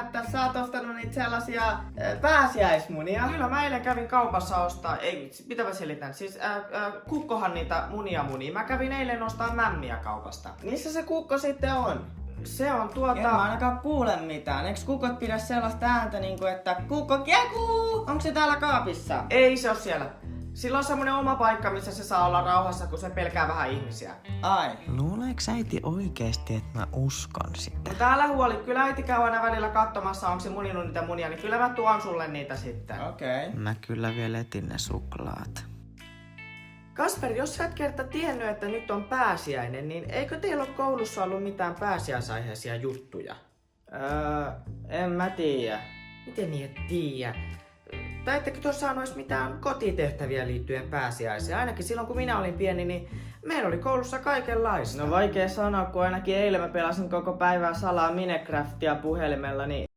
että sä oot ostanut niitä sellaisia pääsiäismunia. Kyllä mä eilen kävin kaupassa ostaa, ei vitsi, mitä mä selitän, siis kukkohan niitä munia. Mä kävin eilen ostaa mämmiä kaupasta. Missä se kukko sitten on? Se on En mä ainakaan kuule mitään. Eiks kukot pidä sellaista ääntä niinku, että kukko kiekuu? Onko se täällä kaapissa? Ei se oo siellä. Sillä on semmonen oma paikka, missä se saa olla rauhassa, kun se pelkää vähän ihmisiä. Ai. Luuleeko äiti oikeesti, että mä uskon sitä? Mutta älä huoli, kyllä äiti käy aina välillä katsomassa, onko se muninut niitä munia, niin kyllä mä tuon sulle niitä sitten. Okei. Mä kyllä vielä etin ne suklaat. Kasper, jos sä et kerta tiennyt, että nyt on pääsiäinen, niin eikö teillä ole koulussa ollut mitään pääsiäisaiheisia juttuja? En mä tiedä. Miten niin et tiedä? Tai ettekö tuossa saanut edes mitään kotitehtäviä liittyen pääsiäiseen? Ainakin silloin kun minä olin pieni, niin meillä oli koulussa kaikenlaista. No vaikea sanoa, kun ainakin eilen mä pelasin koko päivän salaa Minecraftia puhelimella, niin